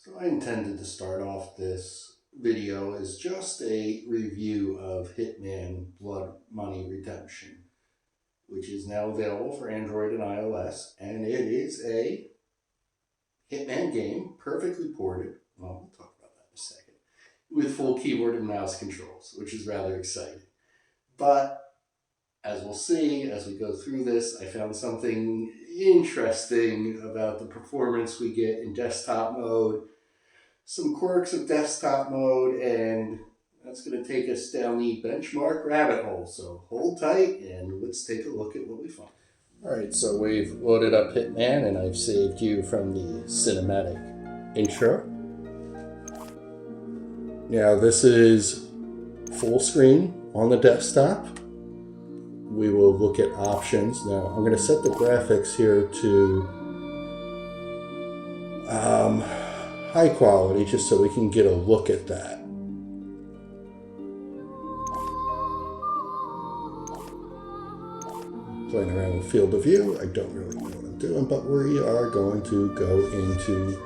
So I intended to start off this video as just a review of Hitman Blood Money Redemption, which is now available for Android and iOS, and it is a Hitman game, perfectly ported, well, we'll talk about that in a second, with full keyboard and mouse controls, which is rather exciting. But as we'll see as we go through this, I found something interesting about the performance we get in desktop mode, some quirks of desktop mode, and that's going to take us down the benchmark rabbit hole. So hold tight and let's take a look at what we find. All right, so we've loaded up Hitman and I've saved you from the cinematic intro. Now this is full screen on the desktop. We will look at options. Now I'm going to set the graphics here to high quality just so we can get a look at that. Playing around with field of view, I don't really know what I'm doing, but we are going to go into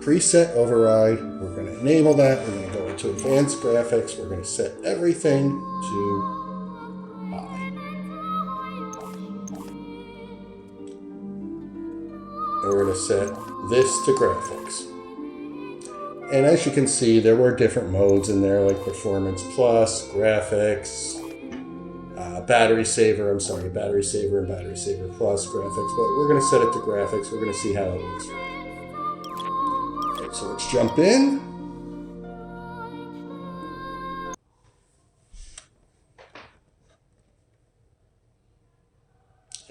preset override. We're going to enable that. We're going to go into advanced graphics. We're going to set everything to high. And we're going to set this to graphics. And as you can see, there were different modes in there, like Performance Plus, Graphics, Battery Saver and Battery Saver Plus graphics. But we're going to set it to graphics. We're going to see how it looks. Okay, so let's jump in.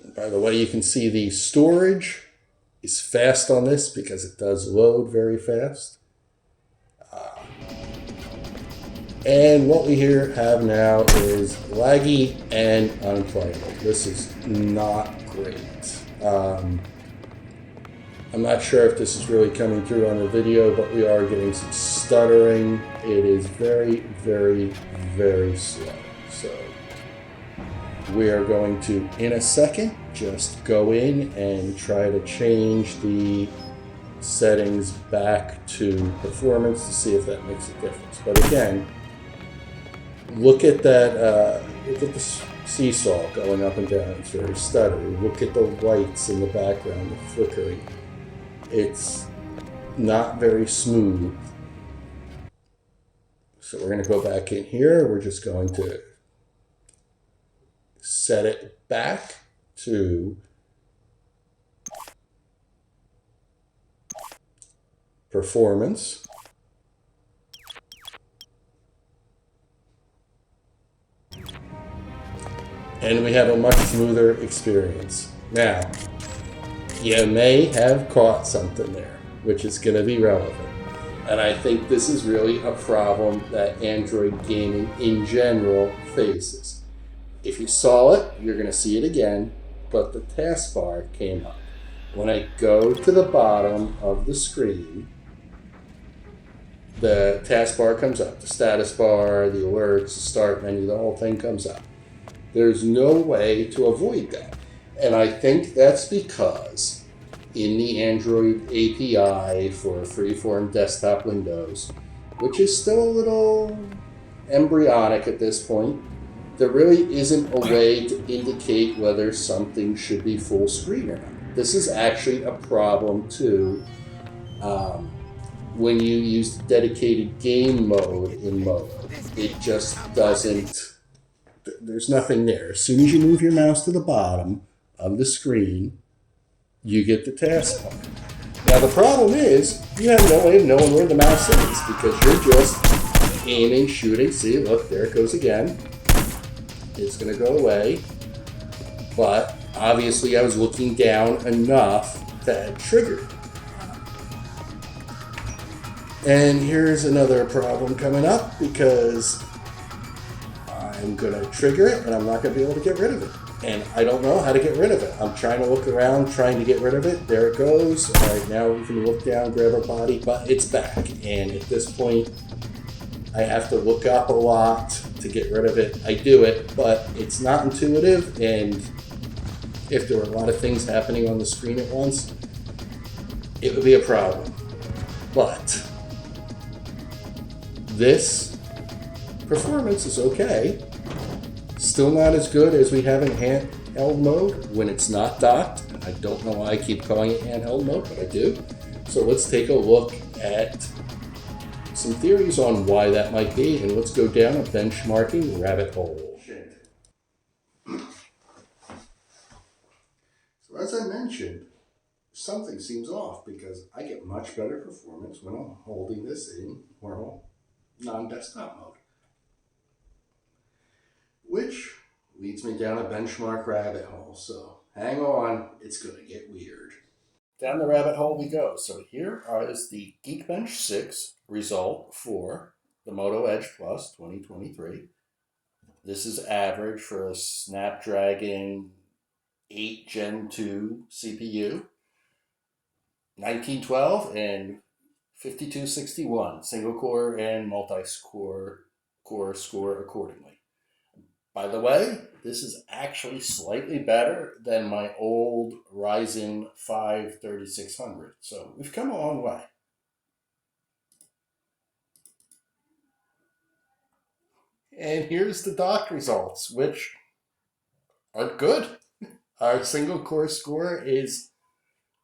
And by the way, you can see the storage is fast on this because it does load very fast. And what we here have now is laggy and unplayable. This is not great. I'm not sure if this is really coming through on the video, but we are getting some stuttering. It is very, very, very slow. So we are going to, in a second, just go in and try to change the settings back to performance to see if that makes a difference. But again, look at that, look at the seesaw going up and down. It's very stuttery. Look at the lights in the background, the flickering. It's not very smooth. So we're going to go back in here. We're just going to set it back to performance. And we have a much smoother experience. Now, you may have caught something there, which is going to be relevant. And I think this is really a problem that Android gaming in general faces. If you saw it, you're going to see it again, but the taskbar came up. When I go to the bottom of the screen, the taskbar comes up. The status bar, the alerts, the start menu, the whole thing comes up. There's no way to avoid that. And I think that's because in the Android API for freeform desktop Windows, which is still a little embryonic at this point, there really isn't a way to indicate whether something should be full screen or not. This is actually a problem too when you use dedicated game mode in mode. It just doesn't. There's nothing there. As soon as you move your mouse to the bottom of the screen, you get the taskbar. Now the problem is, you have no way of knowing where the mouse is because you're just aiming, shooting. See, look, there it goes again. It's going to go away. But obviously I was looking down enough that triggered. And here's another problem coming up because I'm going to trigger it and I'm not going to be able to get rid of it. And I don't know how to get rid of it. I'm trying to look around, trying to get rid of it. There it goes. All right, now we can look down, grab our body, but it's back. And at this point, I have to look up a lot to get rid of it. I do it, but it's not intuitive. And if there were a lot of things happening on the screen at once, it would be a problem. But this performance is okay. Still not as good as we have in handheld mode when it's not docked. I don't know why I keep calling it handheld mode, but I do. So let's take a look at some theories on why that might be, and let's go down a benchmarking rabbit hole. So as I mentioned, something seems off because I get much better performance when I'm holding this in normal non-desktop mode. Which leads me down a benchmark rabbit hole. So hang on, it's going to get weird. Down the rabbit hole we go. So here is the Geekbench 6 result for the Moto Edge Plus 2023. This is average for a Snapdragon 8 Gen 2 CPU, 1912 and 5261, single core and multi-core score accordingly. By the way, this is actually slightly better than my old Ryzen 5 3600. So we've come a long way. And here's the dock results, which are good. Our single core score is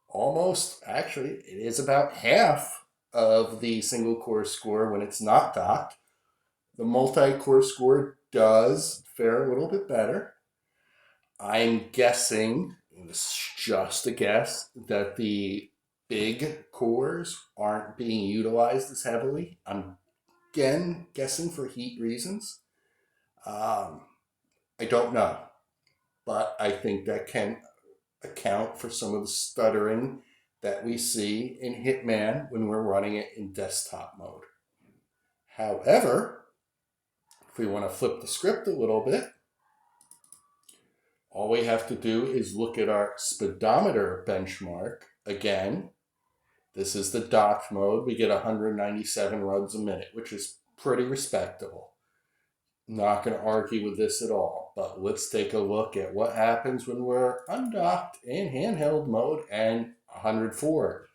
almost, actually, it is about half of the single core score when it's not docked. The multi-core score does fare a little bit better. I'm guessing, and this is just a guess, that the big cores aren't being utilized as heavily. I'm again guessing for heat reasons. I don't know, but I think that can account for some of the stuttering that we see in Hitman when we're running it in desktop mode. However, if we want to flip the script a little bit, all we have to do is look at our speedometer benchmark. Again, this is the docked mode. We get 197 runs a minute, which is pretty respectable. Not going to argue with this at all, but let's take a look at what happens when we're undocked in handheld mode and 104.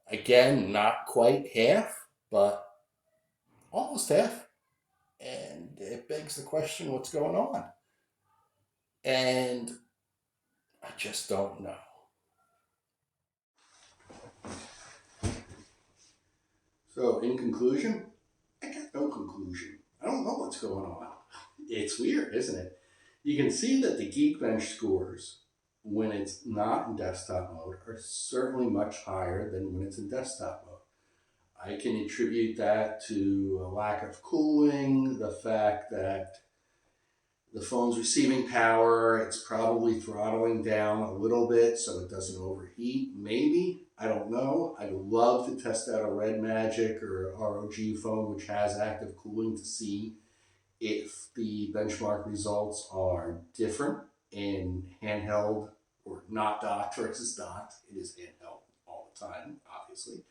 Again, not quite half, but almost half. And it begs the question, what's going on? And I just don't know. So, in conclusion, I got no conclusion. I don't know what's going on. It's weird, isn't it? You can see that the Geekbench scores, when it's not in desktop mode, are certainly much higher than when it's in desktop mode. I can attribute that to a lack of cooling, the fact that the phone's receiving power, it's probably throttling down a little bit so it doesn't overheat. Maybe, I don't know. I'd love to test out a Red Magic or ROG phone which has active cooling to see if the benchmark results are different in handheld or not docked versus docked. It is handheld all the time, obviously.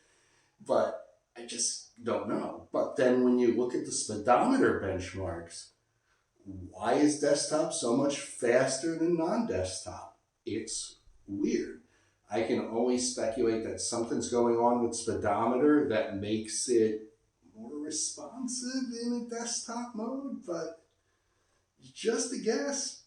But I just don't know. But then when you look at the speedometer benchmarks, why is desktop so much faster than non-desktop? It's weird. I can only speculate that something's going on with speedometer that makes it more responsive in a desktop mode, but just a guess.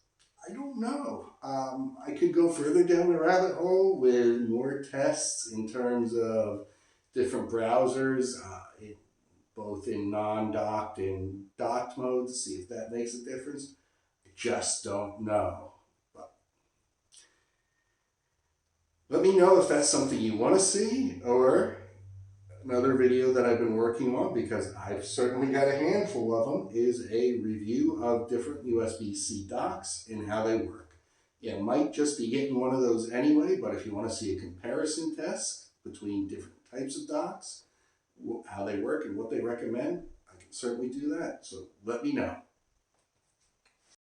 I don't know. I could go further down the rabbit hole with more tests in terms of different browsers, both in non-docked and docked mode, to see if that makes a difference. I just don't know. But let me know if that's something you want to see, or another video that I've been working on, because I've certainly got a handful of them, is a review of different USB-C docks and how they work. You might just be getting one of those anyway, but if you want to see a comparison test between different types of docks, how they work and what they recommend, I can certainly do that. So let me know.